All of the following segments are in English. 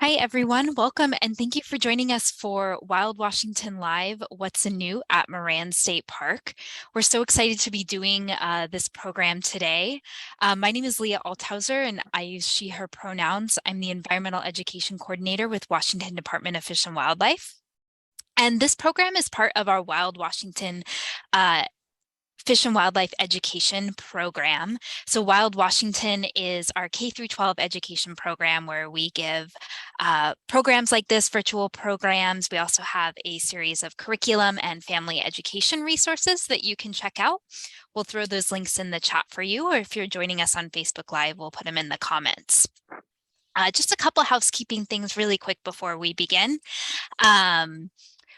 Hi, everyone. Welcome and thank you for joining us for Wild Washington Live, What's New at Moran State Park. We're so excited to be doing this program today. My name is Leah Althauser and I use she, her pronouns. I'm the Environmental Education Coordinator with Washington Department of Fish and Wildlife. And this program is part of our Wild Washington Fish and Wildlife Education Program. So Wild Washington is our K through 12 education program where we give programs like this, virtual programs. We also have a series of curriculum and family education resources that you can check out. We'll throw those links in the chat for you, or if you're joining us on Facebook Live, we'll put them in the comments. Just a couple housekeeping things really quick before we begin.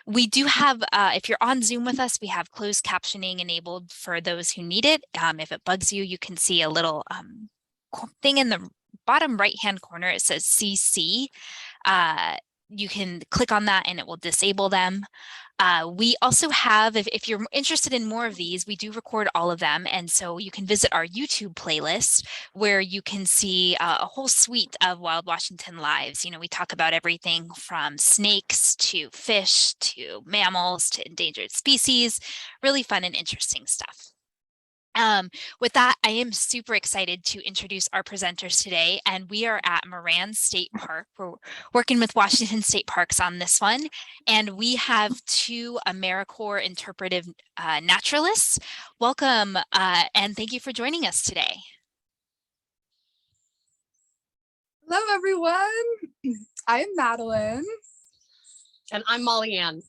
We do have, if you're on Zoom with us, we have closed captioning enabled for those who need it. If it bugs you, you can see a little thing in the bottom right-hand corner. It says CC. You can click on that and it will disable them. We also have, if you're interested in more of these, we do record all of them. And so you can visit our YouTube playlist where you can see a whole suite of Wild Washington lives. You know, we talk about everything from snakes to fish to mammals to endangered species, really fun and interesting stuff. With that, I am super excited to introduce our presenters today, and we are at Moran State Park. We're working with Washington State Parks on this one, and we have two Americorps interpretive naturalists. Welcome, and thank you for joining us today. Hello, everyone. I am Madeline. And I'm Molly Ann.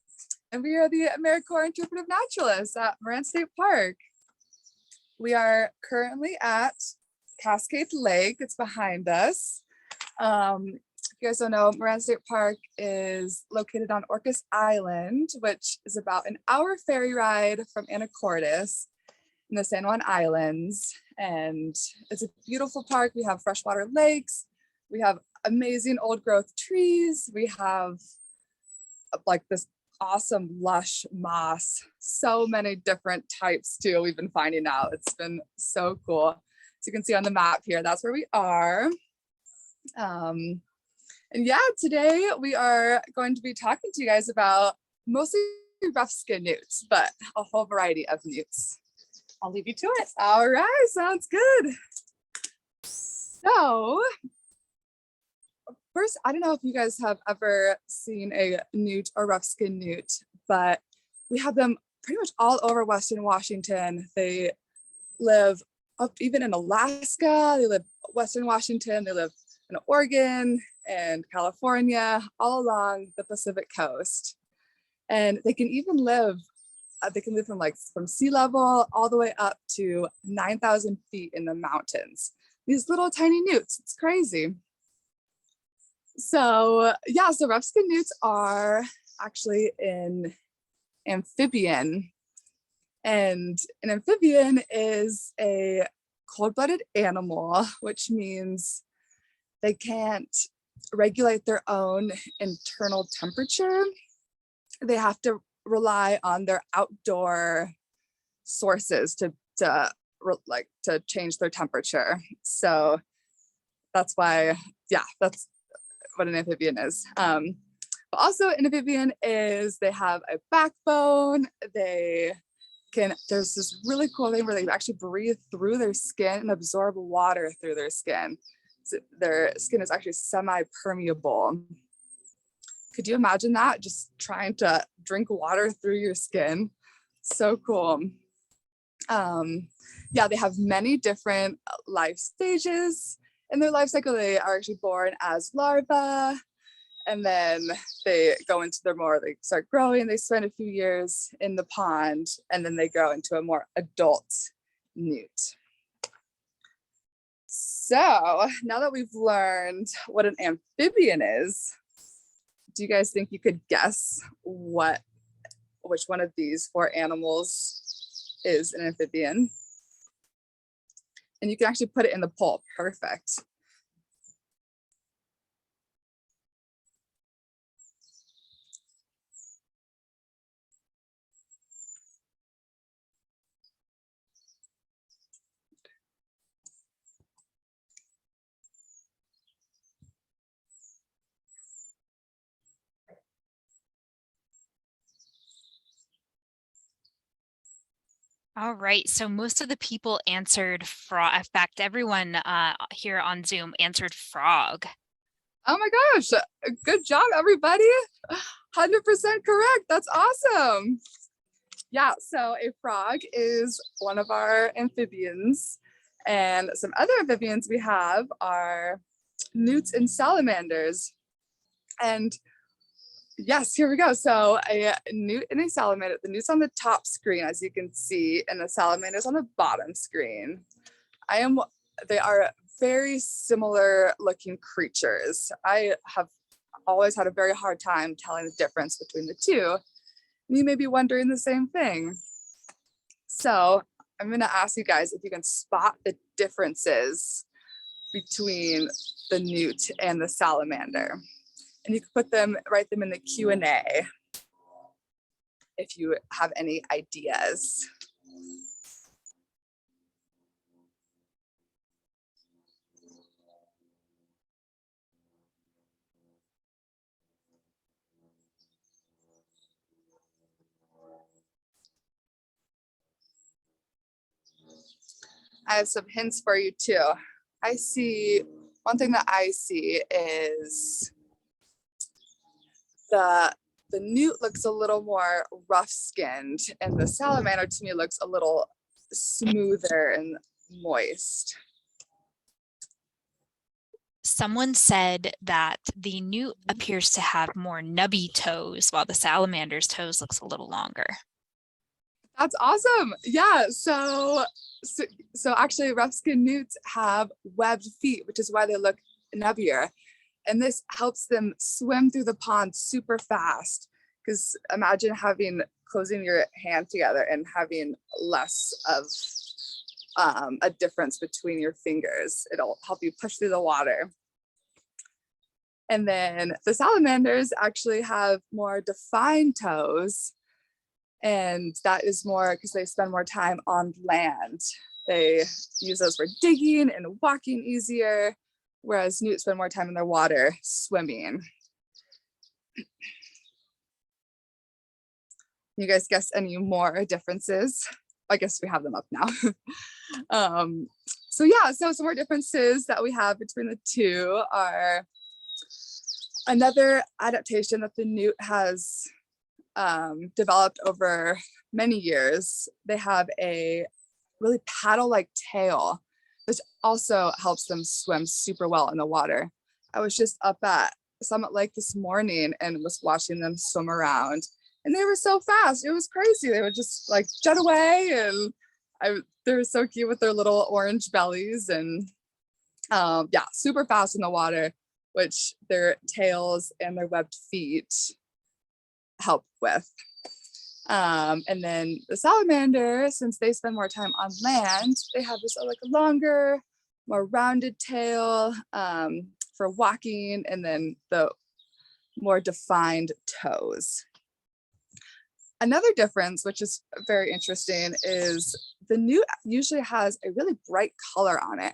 And we are the Americorps interpretive naturalists at Moran State Park. We are currently at Cascade Lake. It's behind us. If you guys don't know, Moran State Park is located on Orcas Island, which is about an hour ferry ride from Anacortes in the San Juan Islands. And it's a beautiful park. We have freshwater lakes. We have amazing old growth trees. We have like this awesome lush moss, so many different types too. We've been finding out, it's been so cool. So you can see on the map here, that's where we are. And yeah, today we are going to be talking to you guys about mostly rough skin newts, but a whole variety of newts. I'll leave you to it. All right, sounds good. So first, I don't know if you guys have ever seen a newt or rough skin newt, but we have them pretty much all over Western Washington. They live up even in Alaska, they live Western Washington, they live in Oregon and California, all along the Pacific coast. And they can even live, from sea level all the way up to 9,000 feet in the mountains. These little tiny newts, it's crazy. So yeah, so rough skin newts are actually an amphibian, and an amphibian is a cold-blooded animal, which means they can't regulate their own internal temperature. They have to rely on their outdoor sources to change their temperature. So that's why, yeah, that's what an amphibian is. But also an amphibian is, they have a backbone. There's this really cool thing where they actually breathe through their skin and absorb water through their skin. So their skin is actually semi-permeable. Could you imagine that? Just trying to drink water through your skin. So cool. Yeah, they have many different life stages. In their life cycle, they are actually born as larvae, and then they go into they start growing, they spend a few years in the pond, and then they grow into a more adult newt. So now that we've learned what an amphibian is, do you guys think you could guess which one of these four animals is an amphibian? And you can actually put it in the poll. Perfect. All right, so most of the people answered frog. In fact, everyone here on Zoom answered frog. Oh my gosh, good job, everybody. 100% correct. That's awesome. Yeah, so a frog is one of our amphibians. And some other amphibians we have are newts and salamanders. And yes, here we go. So a newt and a salamander, the newt's on the top screen, as you can see, and the salamander's on the bottom screen. They are very similar looking creatures. I have always had a very hard time telling the difference between the two. And you may be wondering the same thing. So I'm gonna ask you guys if you can spot the differences between the newt and the salamander. And you can write them in the Q&A if you have any ideas. I have some hints for you too. One thing that I see is the newt looks a little more rough skinned and the salamander to me looks a little smoother and moist. Someone said that the newt appears to have more nubby toes while the salamander's toes looks a little longer. That's awesome. Yeah, so actually rough-skinned newts have webbed feet, which is why they look nubbier. And this helps them swim through the pond super fast. Because imagine closing your hand together and having less of a difference between your fingers. It'll help you push through the water. And then the salamanders actually have more defined toes. And that is more because they spend more time on land. They use those for digging and walking easier, whereas newts spend more time in their water swimming. You guys guess any more differences? I guess we have them up now. So some more differences that we have between the two are another adaptation that the newt has developed over many years. They have a really paddle-like tail, which also helps them swim super well in the water. I was just up at Summit Lake this morning and was watching them swim around, and they were so fast. It was crazy. They would just like jet away, and they were so cute with their little orange bellies, and yeah, super fast in the water, which their tails and their webbed feet help with. And then the salamander, since they spend more time on land, they have this like a longer, more rounded tail for walking, and then the more defined toes. Another difference, which is very interesting, is the newt usually has a really bright color on it.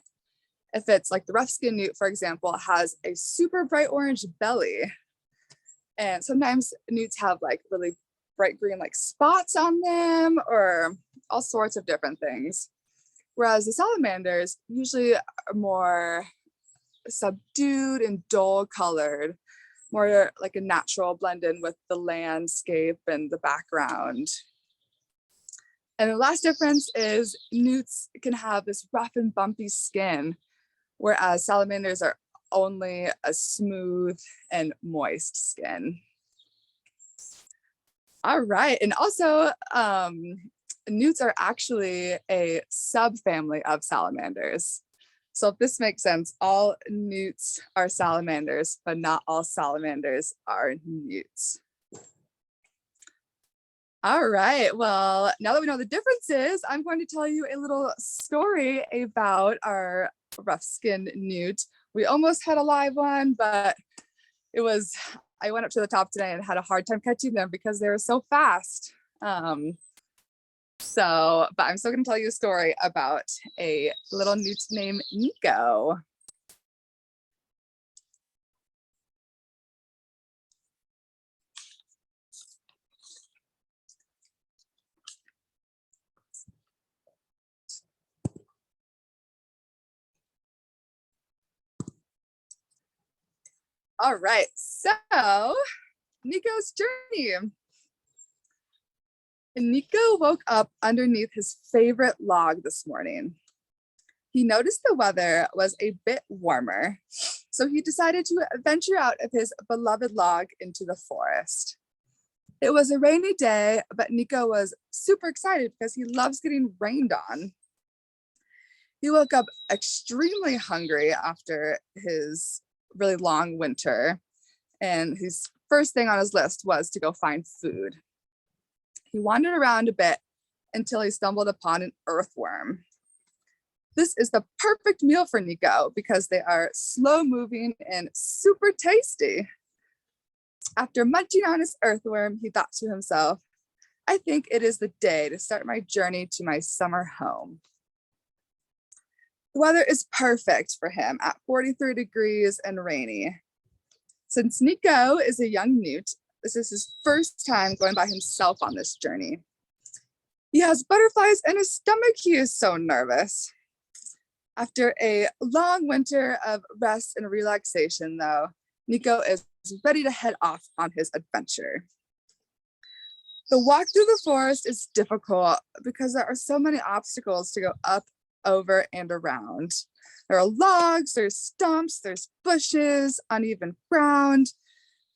If it's like the rough-skinned newt, for example, has a super bright orange belly. And sometimes newts have like really bright green like spots on them or all sorts of different things. Whereas the salamanders usually are more subdued and dull colored, more like a natural blend in with the landscape and the background. And the last difference is newts can have this rough and bumpy skin, whereas salamanders are only a smooth and moist skin. All right, and also newts are actually a subfamily of salamanders. So if this makes sense, all newts are salamanders, but not all salamanders are newts. All right, well, now that we know the differences, I'm going to tell you a little story about our rough-skinned newt. We almost had a live one, but I went up to the top today and had a hard time catching them because they were so fast. But I'm still gonna tell you a story about a little newt named Nico. All right, so Nicos Journey. And Nico woke up underneath his favorite log this morning. He noticed the weather was a bit warmer, so he decided to venture out of his beloved log into the forest. It was a rainy day, but Nico was super excited because he loves getting rained on. He woke up extremely hungry after his really long winter, and his first thing on his list was to go find food. He wandered around a bit until he stumbled upon an earthworm. This is the perfect meal for Nico because they are slow moving and super tasty. After munching on his earthworm, he thought to himself, I think it is the day to start my journey to my summer home. The weather is perfect for him at 43 degrees and rainy. Since Nico is a young newt, this is his first time going by himself on this journey. He has butterflies in his stomach. He is so nervous. After a long winter of rest and relaxation, though, Nico is ready to head off on his adventure. The walk through the forest is difficult because there are so many obstacles to go up, over, and around. There are logs, there's stumps, there's bushes, uneven ground.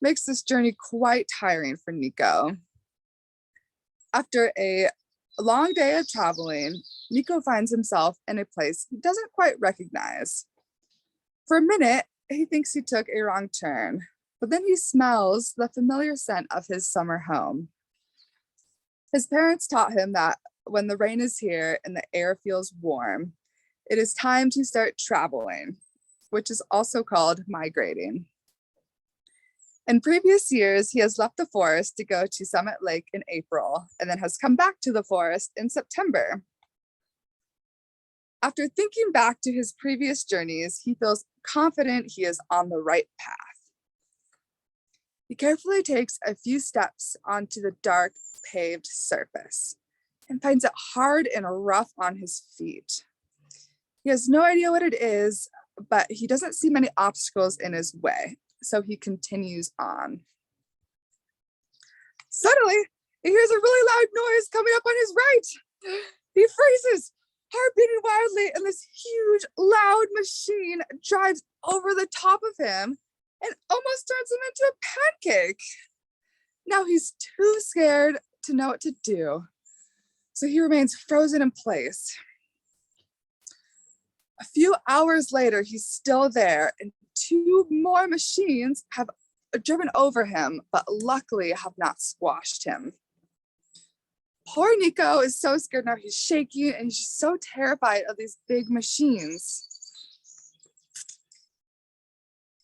Makes this journey quite tiring for Nico. After a long day of traveling, Nico finds himself in a place he doesn't quite recognize. For a minute, he thinks he took a wrong turn, but then he smells the familiar scent of his summer home. His parents taught him that when the rain is here and the air feels warm, it is time to start traveling, which is also called migrating. In previous years, he has left the forest to go to Summit Lake in April and then has come back to the forest in September. After thinking back to his previous journeys, he feels confident he is on the right path. He carefully takes a few steps onto the dark paved surface and finds it hard and rough on his feet. He has no idea what it is, but he doesn't see many obstacles in his way, so he continues on. Suddenly, he hears a really loud noise coming up on his right. He freezes, heart beating wildly, and this huge, loud machine drives over the top of him and almost turns him into a pancake. Now he's too scared to know what to do, so he remains frozen in place. A few hours later, he's still there, and two more machines have driven over him, but luckily have not squashed him. Poor Nico is so scared now. He's shaking and he's so terrified of these big machines.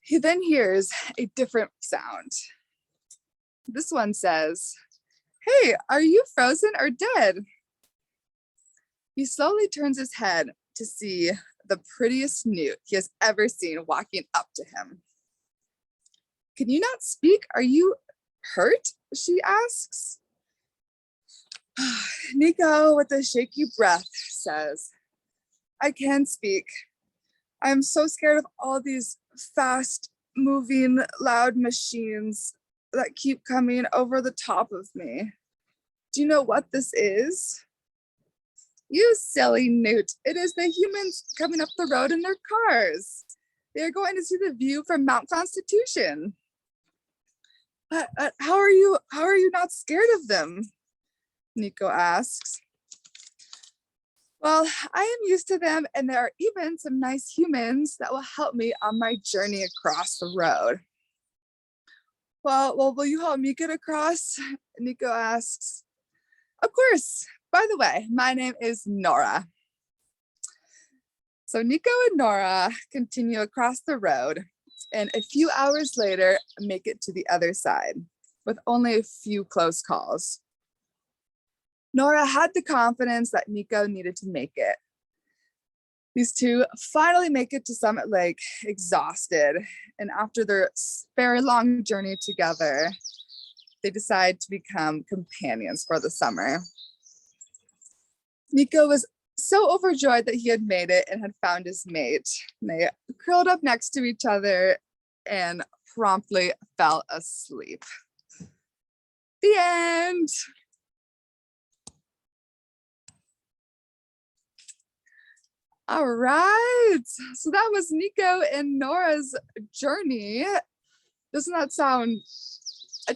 He then hears a different sound. This one says, "Hey, are you frozen or dead?" He slowly turns his head to see the prettiest newt he has ever seen walking up to him. "Can you not speak? Are you hurt?" she asks. Nico, with a shaky breath, says, "I can speak. I'm so scared of all these fast moving, loud machines that keep coming over the top of me. Do you know what this is?" "You silly newt, it is the humans coming up the road in their cars. They are going to see the view from Mount Constitution." But how are you not scared of them?" Nico asks. "Well, I am used to them, and there are even some nice humans that will help me on my journey across the road." Well, will you help me get across?" Nico asks. "Of course. By the way, my name is Nora." So Nico and Nora continue across the road, and a few hours later make it to the other side with only a few close calls. Nora had the confidence that Nico needed to make it. These two finally make it to Summit Lake exhausted, and after their very long journey together, they decide to become companions for the summer. Nico was so overjoyed that he had made it and had found his mate. And they curled up next to each other and promptly fell asleep. The end. All right, so that was Nico and Nora's journey. Doesn't that sound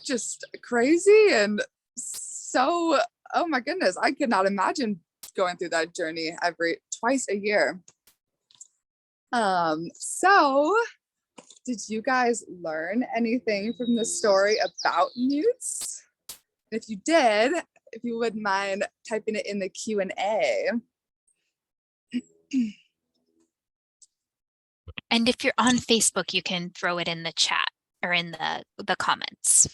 just crazy and so, oh my goodness, I could not imagine going through that journey twice a year. So did you guys learn anything from the story about newts? If you did, if you wouldn't mind typing it in the Q&A. And if you're on Facebook, you can throw it in the chat or in the comments.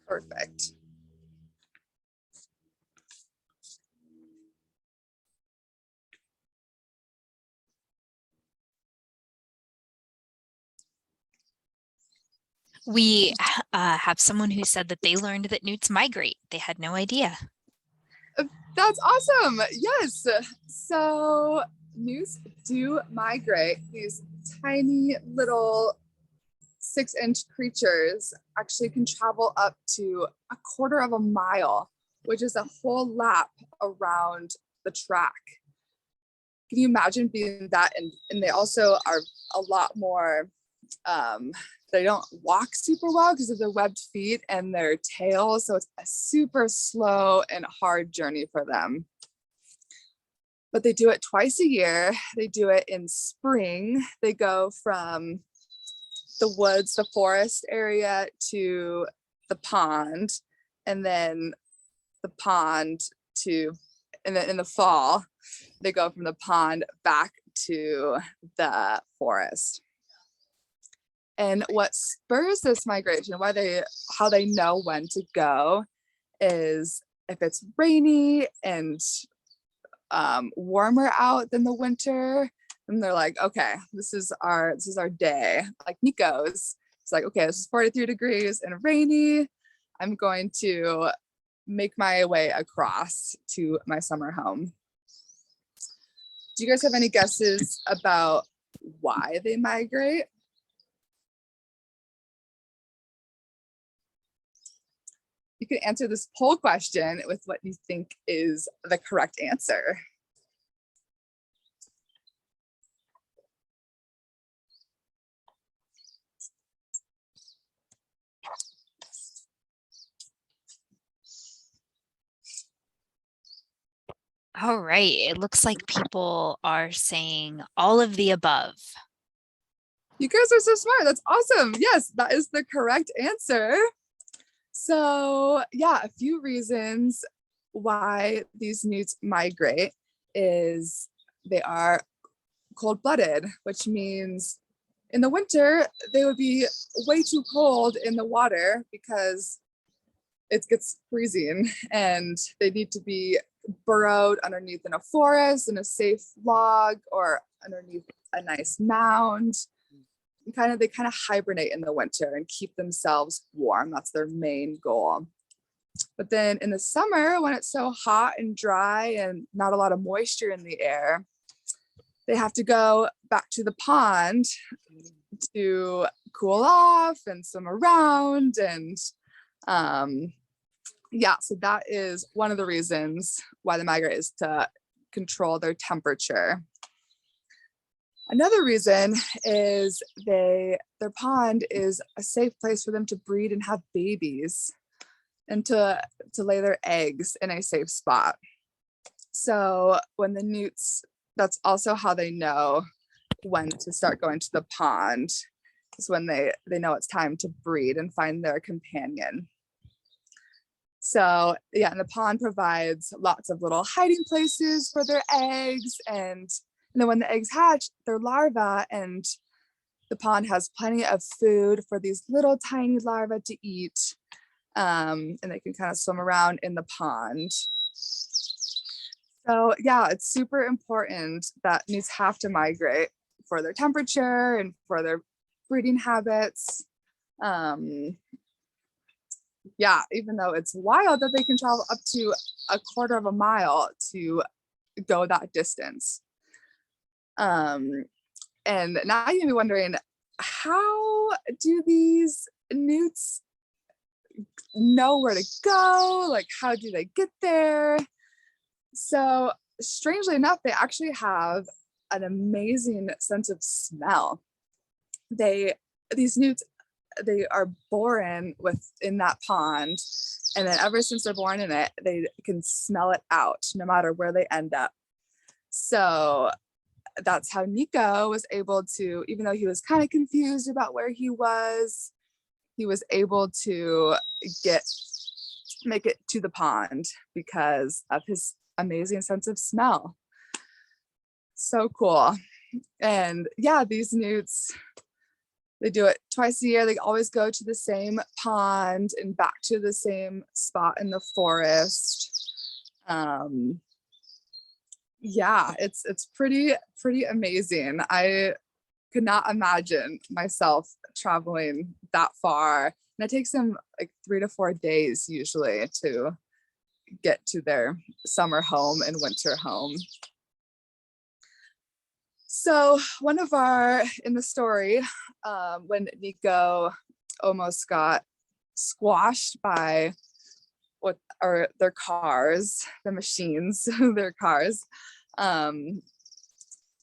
Perfect. We have someone who said that they learned that newts migrate. They had no idea. That's awesome. Yes. So newts do migrate. These tiny little 6-inch creatures actually can travel up to 1/4 mile, which is a whole lap around the track. Can you imagine being that? And they also are a lot more, they don't walk super well because of their webbed feet and their tails. So it's a super slow and hard journey for them. But they do it twice a year. They do it in spring. They go from the woods, the forest area to the pond, and then the pond to, and then in the fall, they go from the pond back to the forest. And what spurs this migration, how they know when to go, is if it's rainy and warmer out than the winter, and they're like, okay, this is our day. Like Nico's, it's like, okay, this is 43 degrees and rainy. I'm going to make my way across to my summer home. Do you guys have any guesses about why they migrate? You can answer this poll question with what you think is the correct answer. All right, it looks like people are saying all of the above. You guys are so smart. That's awesome. Yes, that is the correct answer. So yeah, a few reasons why these newts migrate is they are cold-blooded, which means in the winter, they would be way too cold in the water because it gets freezing and they need to be burrowed underneath in a forest, in a safe log, or underneath a nice mound. They kind of hibernate in the winter and keep themselves warm. That's their main goal. But then in the summer, when it's so hot and dry and not a lot of moisture in the air, they have to go back to the pond to cool off and swim around. And yeah, so that is one of the reasons why they migrate, is to control their temperature. Another reason is their pond is a safe place for them to breed and have babies and to lay their eggs in a safe spot. So when the newts, that's also how they know when to start going to the pond, is when they know it's time to breed and find their companion. So yeah, and the pond provides lots of little hiding places for their eggs, and then when the eggs hatch, they're larvae, and the pond has plenty of food for these little tiny larvae to eat, and they can kind of swim around in the pond. So yeah, it's super important that newts have to migrate for their temperature and for their breeding habits. Yeah, even though it's wild that they can travel up to 1/4 mile to go that distance. And now you'd be wondering, how do these newts know where to go? Like, how do they get there? So strangely enough, they actually have an amazing sense of smell. These newts, they are born within that pond, and then ever since they're born in it, they can smell it out no matter where they end up. So that's how Nico was able to, even though he was kind of confused about where he was able to make it to the pond because of his amazing sense of smell. So cool. And yeah, these newts, they do it twice a year. They always go to the same pond and back to the same spot in the forest. Yeah, it's pretty amazing. I could not imagine myself traveling that far. And it takes them like 3 to 4 days usually to get to their summer home and winter home. So in the story, when Nico almost got squashed by their cars, the machines, their cars,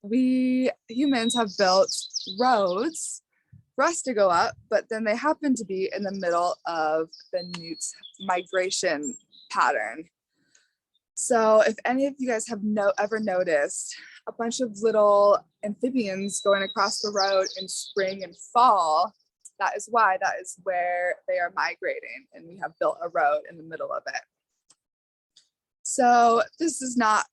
we humans have built roads for us to go up, but then they happen to be in the middle of the Newts migration pattern. So if any of you guys have ever noticed a bunch of little amphibians going across the road in spring and fall, that is why. That is where they are migrating, and we have built a road in the middle of it. So this is not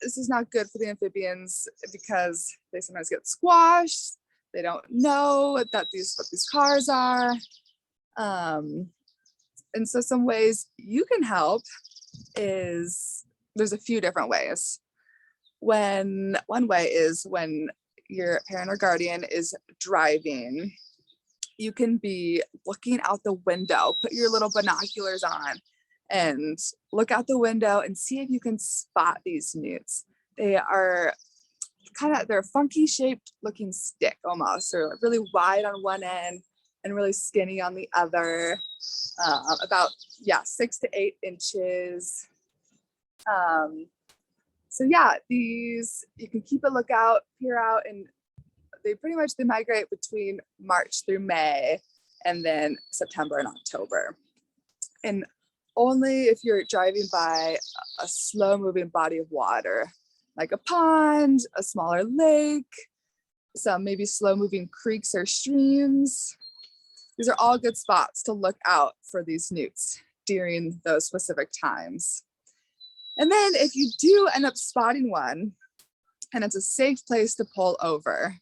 good for the amphibians because they sometimes get squashed. They don't know what these cars are. And so some ways you can help is, there's a few different ways. One way is when your parent or guardian is driving, you can be looking out the window, put your little binoculars on and look out the window and see if you can spot these newts. They are they're funky shaped looking stick almost. They're really wide on one end and really skinny on the other. About 6 to 8 inches. So yeah, these, you can keep a lookout, peer out, and they migrate between March through May and then September and October. And only if you're driving by a slow moving body of water, like a pond, a smaller lake, some maybe slow moving creeks or streams. These are all good spots to look out for these newts during those specific times. And then if you do end up spotting one and it's a safe place to pull over,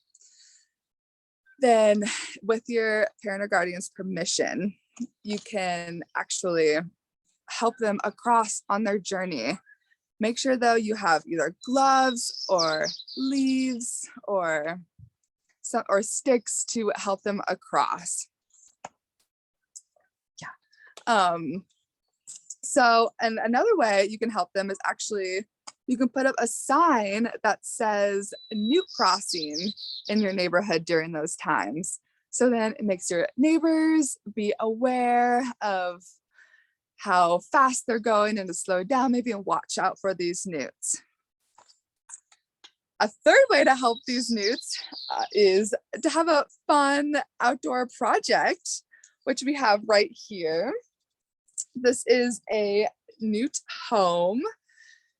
then with your parent or guardian's permission, you can actually help them across on their journey. Make sure though you have either gloves or leaves or sticks to help them across. Yeah. So, and another way you can help them is actually, you can put up a sign that says Newt crossing in your neighborhood during those times. So then it makes your neighbors be aware of how fast they're going and to slow down maybe and watch out for these newts. A third way to help these newts is to have a fun outdoor project, which we have right here. This is a newt home,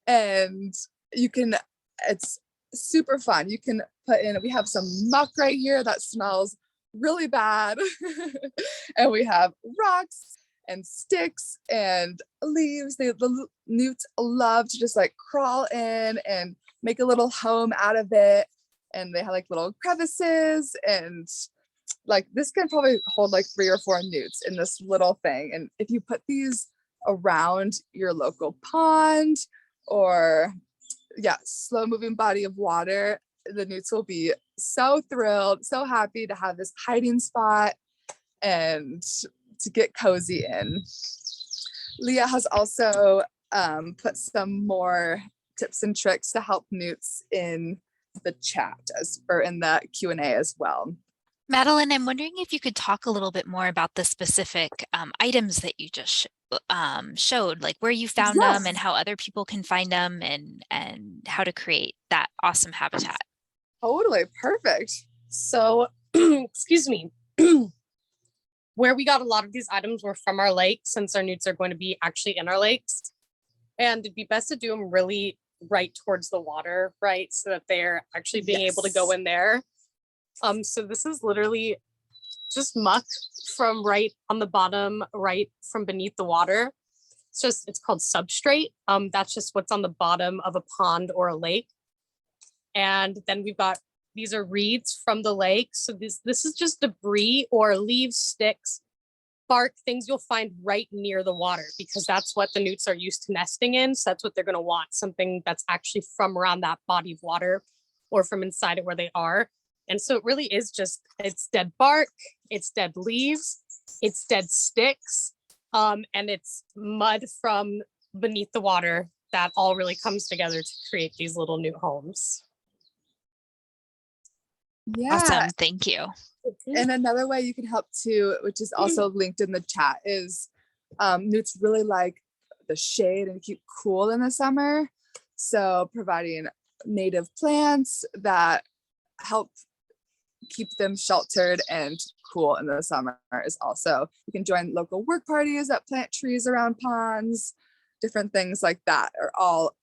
and it's super fun. You can put in, we have some muck right here that smells really bad. And we have rocks and sticks and leaves. The newts love to just like crawl in and make a little home out of it. And they have like little crevices, and like this can probably hold like 3 or 4 newts in this little thing. And if you put these around your local pond or slow moving body of water, the newts will be so thrilled, so happy to have this hiding spot and to get cozy in. Leah has also put some more tips and tricks to help newts in the chat or in the Q&A as well. Madeline, I'm wondering if you could talk a little bit more about the specific items that you just showed, like where you found them and Yes, how other people can find them and how to create that awesome habitat. totally perfect. So, excuse me. Where we got a lot of these items were from our lake, since our newts are going to be actually in our lakes. And it'd be best to do them really right towards the water, right? So that they're actually being able to go in there. So this is literally just muck from right on the bottom, right from beneath the water. It's called substrate. That's just what's on the bottom of a pond or a lake. And then we've got, these are reeds from the lake. So this is just debris or leaves, sticks, bark, things you'll find right near the water, because that's what the newts are used to nesting in. So that's what they're gonna want, something that's actually from around that body of water or from inside it where they are. And so it really is just, it's dead bark, it's dead leaves, it's dead sticks, and it's mud from beneath the water that all really comes together to create these little new homes. Yeah. Awesome, thank you. And another way you can help too, which is also linked in the chat, is newts really like the shade and keep cool in the summer. So providing native plants that help keep them sheltered and cool in the summer is also, you can join local work parties that plant trees around ponds, different things like that are all,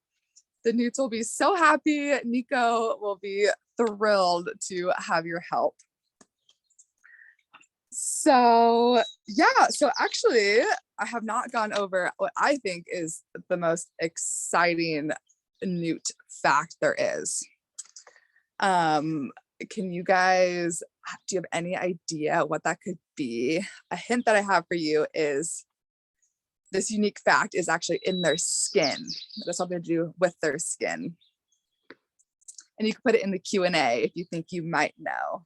the newts will be so happy. Nico will be thrilled to have your help. So yeah, so actually I have not gone over what I think is the most exciting newt fact there is. Can you guys, do you have any idea what that could be? A hint that I have for you is this unique fact is actually in their skin. It has something to do with their skin. And you can put it in the Q&A if you think you might know.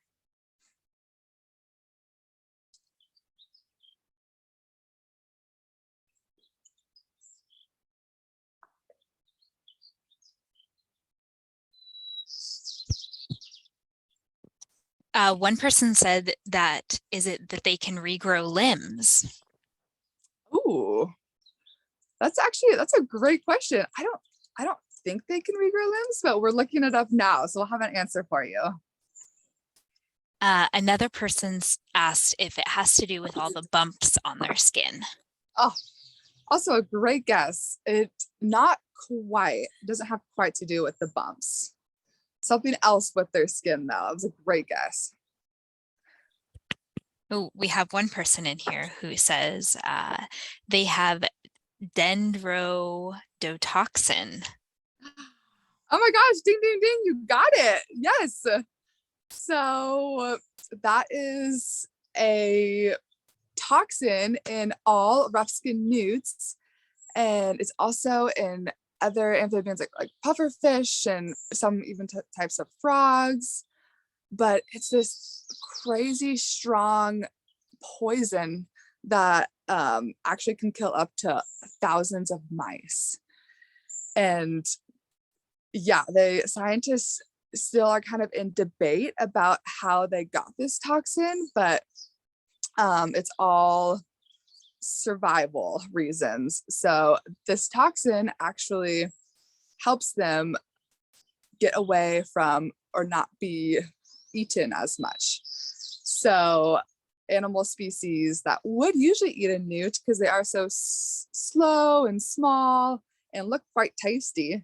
One person said that, is it that they can regrow limbs? Ooh, that's a great question. I don't think they can regrow limbs, but we're looking it up now, so we'll have an answer for you. Another person's asked if it has to do with all the bumps on their skin. Oh, also a great guess. It not quite, it doesn't have quite to do with the bumps. Something else with their skin though. It was a great guess. Oh, we have one person in here who says they have dendrodotoxin. Oh my gosh, ding, ding, ding, you got it. Yes. So that is a toxin in all rough-skinned newts, and it's also in other amphibians like pufferfish and some even types of frogs. But it's this crazy strong poison that actually can kill up to thousands of mice. And yeah, the scientists still are kind of in debate about how they got this toxin, but it's all survival reasons. So this toxin actually helps them get away from or not be eaten as much. So animal species that would usually eat a newt, because they are so slow and small and look quite tasty,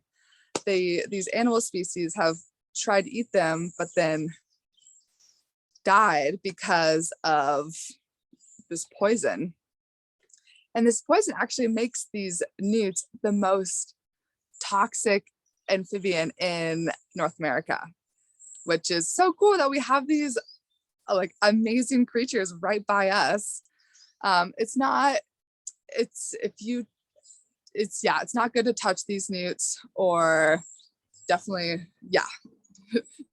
these animal species have tried to eat them, but then died because of this poison. And this poison actually makes these newts the most toxic amphibian in North America, which is so cool that we have these like amazing creatures right by us. It's not good to touch these newts, or definitely, yeah,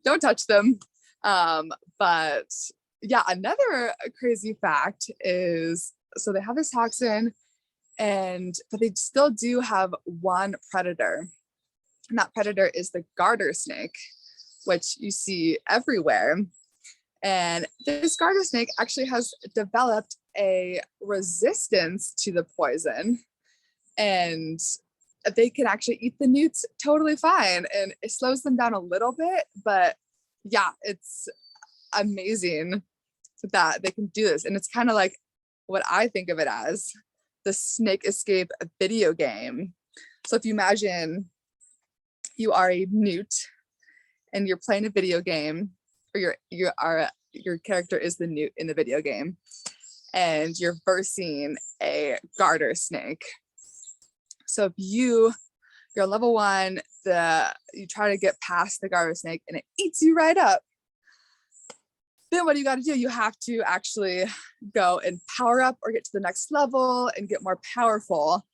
don't touch them. But yeah, another crazy fact is, so they have this toxin, but they still do have one predator. And that predator is the garter snake, which you see everywhere. And this garter snake actually has developed a resistance to the poison, and they can actually eat the newts totally fine, and it slows them down a little bit, but yeah, it's amazing that they can do this. And it's kind of like what I think of it as the snake escape video game. So if you imagine you are a newt and you're playing a video game, or your character is the newt in the video game, and you're versing a garter snake. So if you're level 1, you try to get past the garter snake and it eats you right up, then what do you got to do? You have to actually go and power up or get to the next level and get more powerful,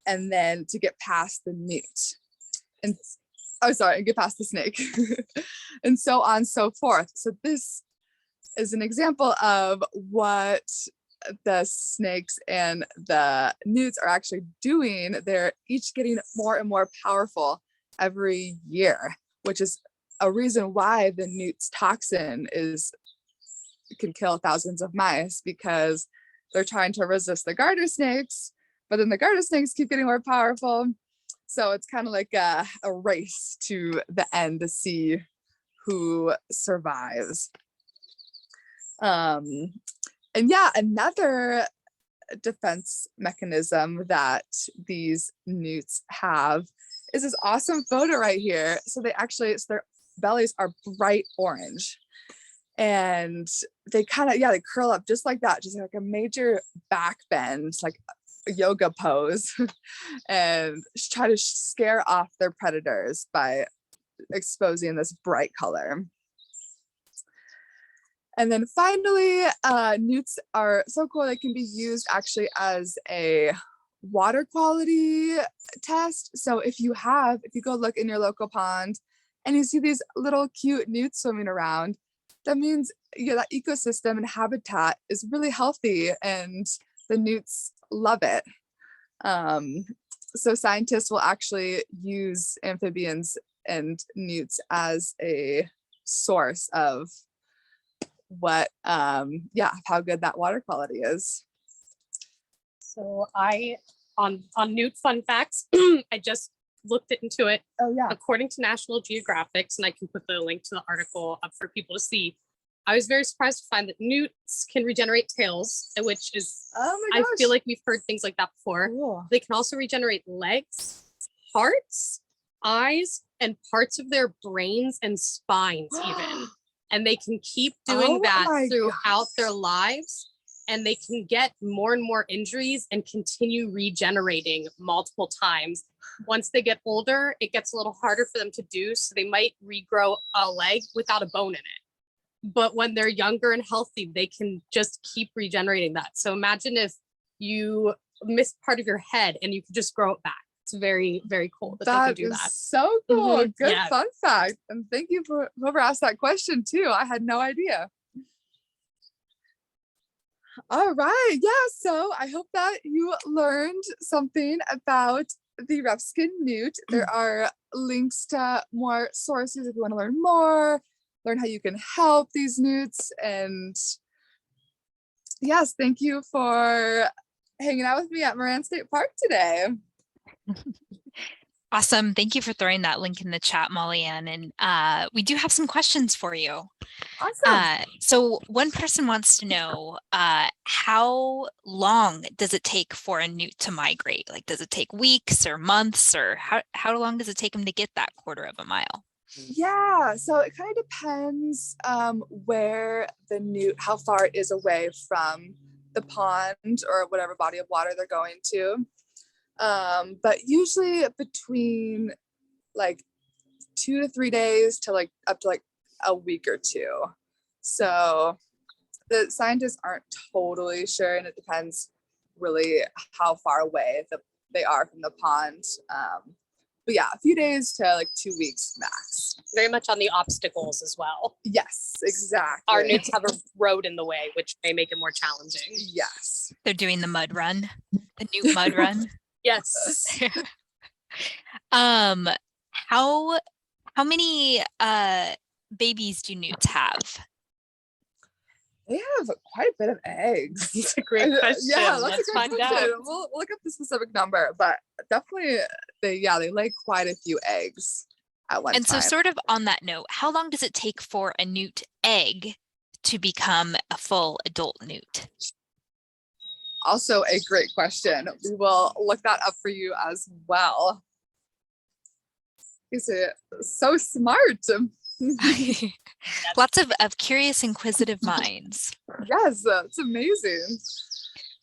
and then to get past the newt. And and get past the snake. And so on and so forth. So this is an example of what the snakes and the newts are actually doing. They're each getting more and more powerful every year, which is a reason why the newt's toxin can kill thousands of mice, because they're trying to resist the garter snakes, but then the garter snakes keep getting more powerful. So it's kind of like a race to the end to see who survives. And yeah, another defense mechanism that these newts have is this awesome photo right here. So their bellies are bright orange, and they they curl up just like that, just like a major back bend, like a yoga pose, and try to scare off their predators by exposing this bright color. And then finally, newts are so cool. They can be used actually as a water quality test. So if you go look in your local pond and you see these little cute newts swimming around, that means that ecosystem and habitat is really healthy and the newts love it. So scientists will actually use amphibians and newts as a source of how good that water quality is. So on Newt fun facts, I just looked into it. Oh yeah. According to National Geographic, and I can put the link to the article up for people to see, I was very surprised to find that newts can regenerate tails, which is, I feel like we've heard things like that before. Cool. They can also regenerate legs, hearts, eyes, and parts of their brains and spines even. And they can keep doing that throughout their lives. And they can get more and more injuries and continue regenerating multiple times. Once they get older, it gets a little harder for them to do. So they might regrow a leg without a bone in it. But when they're younger and healthy, they can just keep regenerating that. So imagine if you missed part of your head and you could just grow it back. It's very, very cool that they can do that. So cool. Mm-hmm. Good Yeah. fun fact. And thank you for whoever asked that question too. I had no idea. All right. Yeah. So I hope that you learned something about the rough skin newt. There are links to more sources if you want to learn more, learn how you can help these newts. And yes, thank you for hanging out with me at Moran State Park today. Awesome. Thank you for throwing that link in the chat, Molly Ann. And we do have some questions for you. Awesome. So one person wants to know, how long does it take for a newt to migrate? Like, does it take weeks or months, or how long does it take them to get that 1/4 of a mile? Yeah, so it kind of depends where the newt, how far it is away from the pond or whatever body of water they're going to. But usually between like 2 to 3 days to like up to like a week or 2. So the scientists aren't totally sure, and it depends really how far away they are from the pond. But yeah, a few days to like 2 weeks max. Very much on the obstacles as well. Yes, exactly. Our newts have a road in the way, which may make it more challenging. Yes. They're doing the mud run, the newt mud run. Yes. How many babies do newts have? They have quite a bit of eggs. It's a great question. Yeah, that's Let's a great find question. out. We'll look up the specific number, but definitely they lay quite a few eggs at one And so time. sort of on that note, how long does it take for a newt egg to become a full adult newt? Also a great question. We will look that up for you as well. He's so smart. Lots of curious, inquisitive minds. Yes, it's amazing.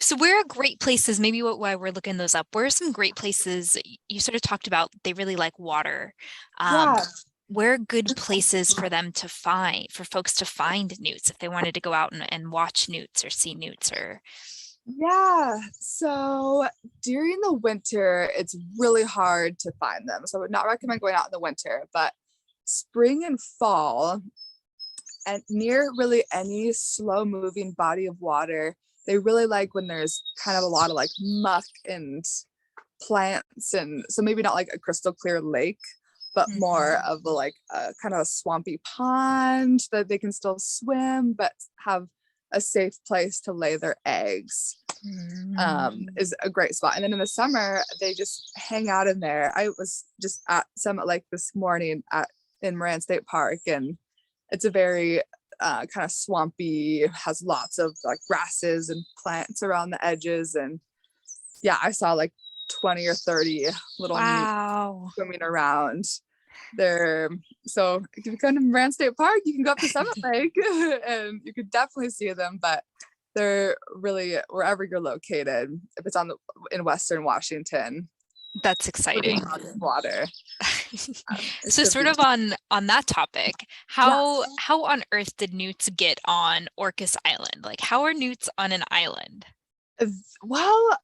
So where are great places, maybe why we're looking those up, where are some great places? You sort of talked about they really like water. Yeah. Where are good places for them to find, for folks to find newts if they wanted to go out and watch newts or see newts or... Yeah, so during the winter, it's really hard to find them. So I would not recommend going out in the winter, but spring and fall and near really any slow moving body of water, they really like when there's kind of a lot of like muck and plants. And so maybe not like a crystal clear lake, but more of a kind of a swampy pond that they can still swim, but have a safe place to lay their eggs. Is a great spot. And then in the summer, they just hang out in there. I was just at Summit Lake this morning in Moran State Park, and it's a very kind of swampy, has lots of like grasses and plants around the edges. And yeah, I saw like 20 or 30 little newts swimming around there. So if you come to Moran State Park, you can go up to Summit Lake and you could definitely see them, but they're really wherever you're located. If it's in Western Washington, that's exciting. Water. So sort of on that topic, how on earth did newts get on Orcas Island? Like, how are newts on an island? Well,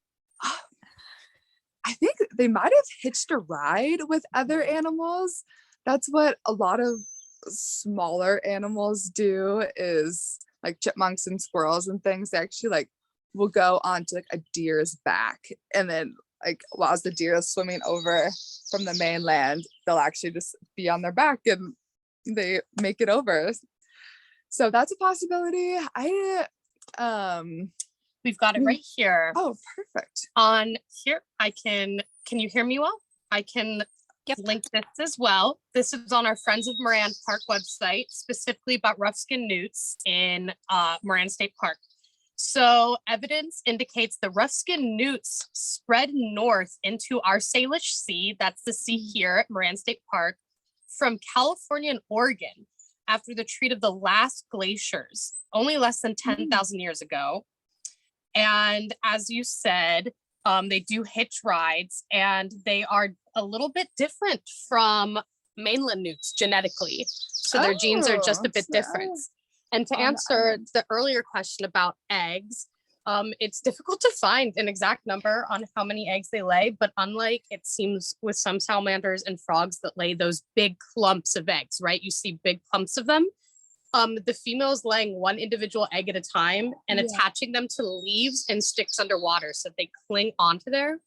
I think they might have hitched a ride with other animals. That's what a lot of smaller animals do, is like chipmunks and squirrels and things. They actually like will go onto like a deer's back, and then like while the deer is swimming over from the mainland, they'll actually just be on their back and they make it over. So that's a possibility. We've got it right here. Oh, perfect. On here, can you hear me well? I can link this as well. This is on our Friends of Moran Park website, specifically about rough-skinned newts in Moran State Park. So evidence indicates the rough-skinned newts spread north into our Salish Sea, that's the sea here at Moran State Park, from California and Oregon after the treat of the last glaciers, only less than 10,000 years ago. And as you said, they do hitch rides, and they are a little bit different from mainland newts genetically. So their genes are just a bit different. And to answer the earlier question about eggs, it's difficult to find an exact number on how many eggs they lay, but unlike it seems with some salamanders and frogs that lay those big clumps of eggs, right? You see big clumps of them. The females laying one individual egg at a time and attaching them to leaves and sticks underwater so they cling onto there.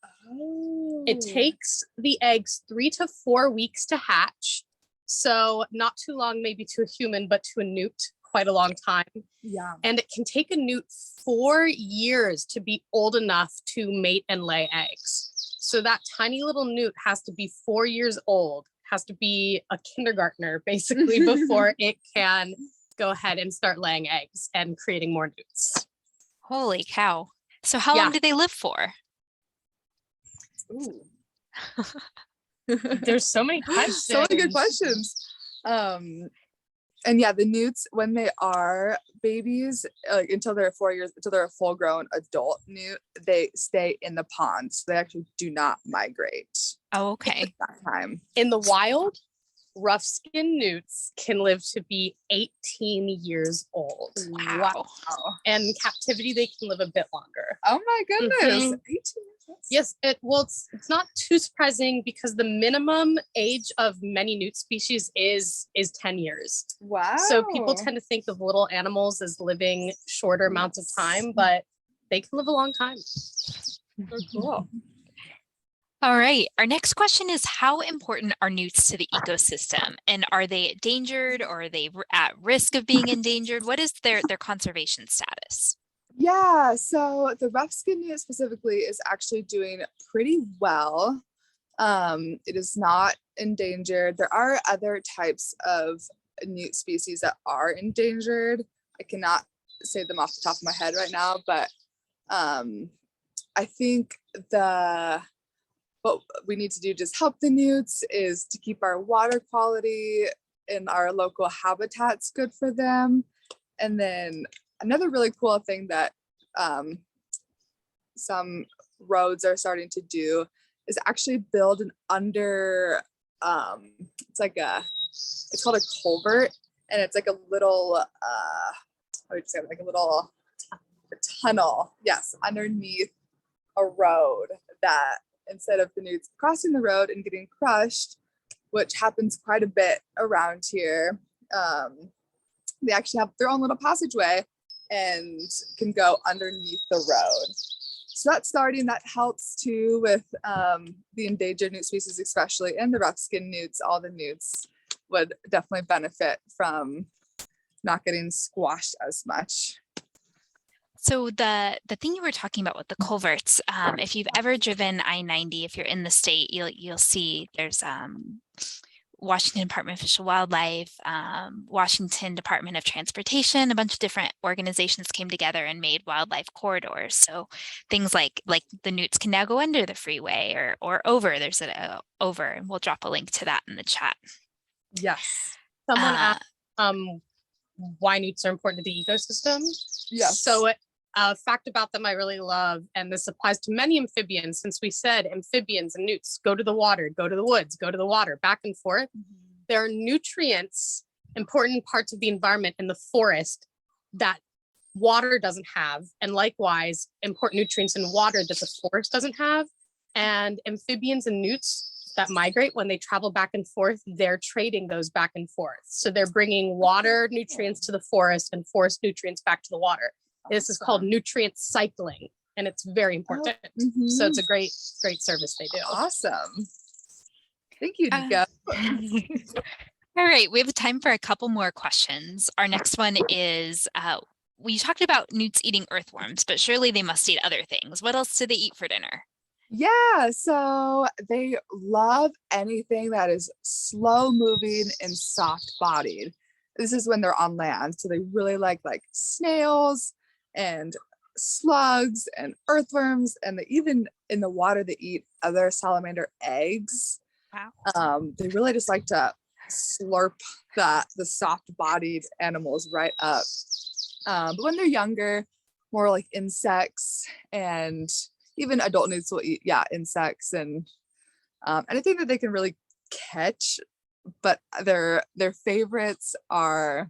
It takes the eggs 3 to 4 weeks to hatch. So not too long, maybe to a human, but to a newt, quite a long time. Yeah. And it can take a newt 4 years to be old enough to mate and lay eggs. So that tiny little newt has to be 4 years old, has to be a kindergartner basically before it can go ahead and start laying eggs and creating more newts. Holy cow. So how long do they live for? Ooh. There's so many questions. So many good questions. And yeah, the newts, when they are babies, until they're 4 years, until they're a full grown adult newt, they stay in the pond. So they actually do not migrate. Oh, okay. At that time. In the wild, rough-skinned newts can live to be 18 years old. Wow. And in captivity, they can live a bit longer. Oh my goodness. 18 years. Yes, it's not too surprising because the minimum age of many newt species is 10 years. Wow. So people tend to think of little animals as living shorter amounts of time, but they can live a long time. So cool. All right. Our next question is, how important are newts to the ecosystem? And are they endangered, or are they at risk of being endangered? What is their conservation status? Yeah, so the rough skin newt specifically is actually doing pretty well. It is not endangered. There are other types of newt species that are endangered. I cannot say them off the top of my head right now, but I think what we need to do to just help the newts is to keep our water quality in our local habitats good for them. And then another really cool thing that some roads are starting to do is actually build an it's called a culvert, and it's like a little like a little tunnel, yes, underneath a road, that instead of the newts crossing the road and getting crushed, which happens quite a bit around here, they actually have their own little passageway and can go underneath the road. So that's starting, that helps too with the endangered newt species, especially, and the rough skin newts. All the newts would definitely benefit from not getting squashed as much. So the thing you were talking about with the culverts, if you've ever driven I-90, if you're in the state, you'll see there's Washington Department of Fish and Wildlife, Washington Department of Transportation, a bunch of different organizations came together and made wildlife corridors. So things like the newts can now go under the freeway or over. There's an over, and we'll drop a link to that in the chat. Yes. Someone asked why newts are important to the ecosystem. Yes. So a fact about them I really love, and this applies to many amphibians, since we said amphibians and newts go to the water, go to the woods, go to the water, back and forth. There are nutrients, important parts of the environment in the forest that water doesn't have, and likewise important nutrients in water that the forest doesn't have. And amphibians and newts that migrate, when they travel back and forth, they're trading those back and forth. So they're bringing water nutrients to the forest and forest nutrients back to the water. This is called nutrient cycling, and it's very important. So it's a great service they do. Awesome. Thank you, Nika. All right, we have time for a couple more questions. Our next one is, we talked about newts eating earthworms, but surely they must eat other things. What else do they eat for dinner? Yeah, so they love anything that is slow moving and soft bodied. This is when they're on land. So they really like snails and slugs and earthworms, and they even in the water they eat other salamander eggs. Wow. They really just like to slurp the soft bodied animals right up. But when they're younger, more like insects, and even adult newts will eat insects and anything that they can really catch. But their favorites are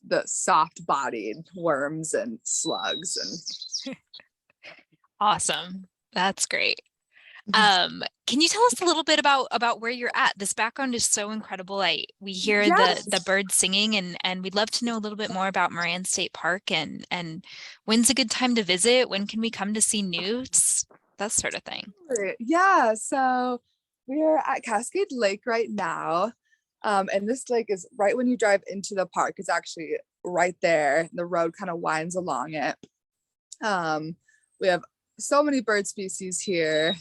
the soft-bodied worms and slugs. And awesome, that's great. Can you tell us a little bit about where you're at? This background is so incredible. We hear the birds singing, and we'd love to know a little bit more about Moran State Park, and when's a good time to visit? When can we come to see newts? That sort of thing. Yeah, so we're at Cascade Lake right now. And this lake is right when you drive into the park. It's actually right there. The road kind of winds along it. We have so many bird species here.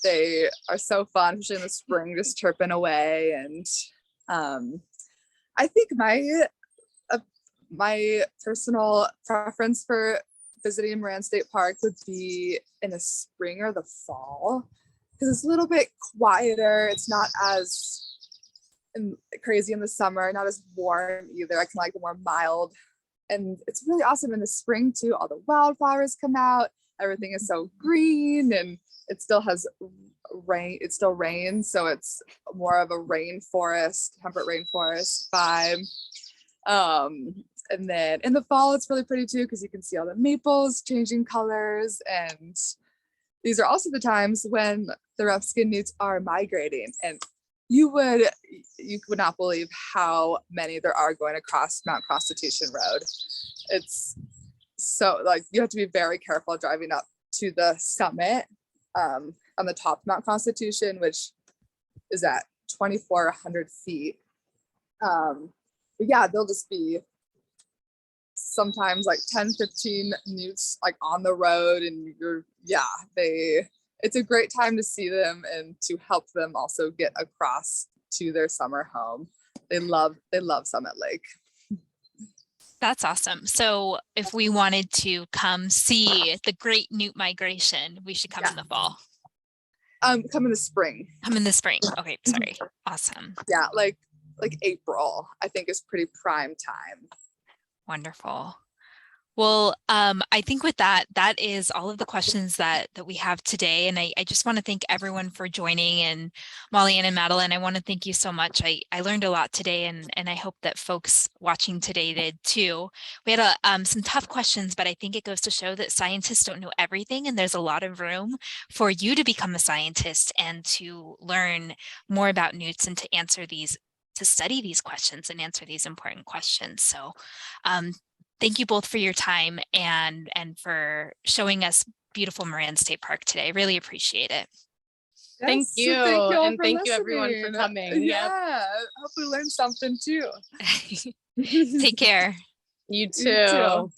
They are so fun, especially in the spring, just chirping away. And I think my personal preference for visiting Moran State Park would be in the spring or the fall, because it's a little bit quieter. It's not as crazy in the summer, not as warm either. I can like the more mild, and it's really awesome in the spring too. All the wildflowers come out, everything is so green, and it still has rain. It still rains, so it's more of a rainforest, temperate rainforest vibe. And then in the fall, it's really pretty too, because you can see all the maples changing colors, and these are also the times when the rough skin newts are migrating, and you would not believe how many there are going across Mount Constitution Road. It's so you have to be very careful driving up to the summit, on the top of Mount Constitution, which is at 2,400 feet. But yeah, they'll just be sometimes like 10, 15 newts like on the road, and it's a great time to see them and to help them also get across to their summer home. They love Summit Lake. That's awesome. So if we wanted to come see the great Newt migration, we should come in the fall. Come in the spring. Come in the spring. Okay, sorry. Awesome. Yeah, like April, I think is pretty prime time. Wonderful. Well, I think with that is all of the questions that we have today. And I just want to thank everyone for joining. And Molly Ann and Madeline, I want to thank you so much. I learned a lot today, and I hope that folks watching today did too. We had some tough questions, but I think it goes to show that scientists don't know everything, and there's a lot of room for you to become a scientist and to learn more about newts and to study these questions and answer these important questions. So thank you both for your time and for showing us beautiful Moran State Park today. I really appreciate it. Thank you. And thank you everyone for coming. Yeah. Hope we learned something too. Take care. You too. You too.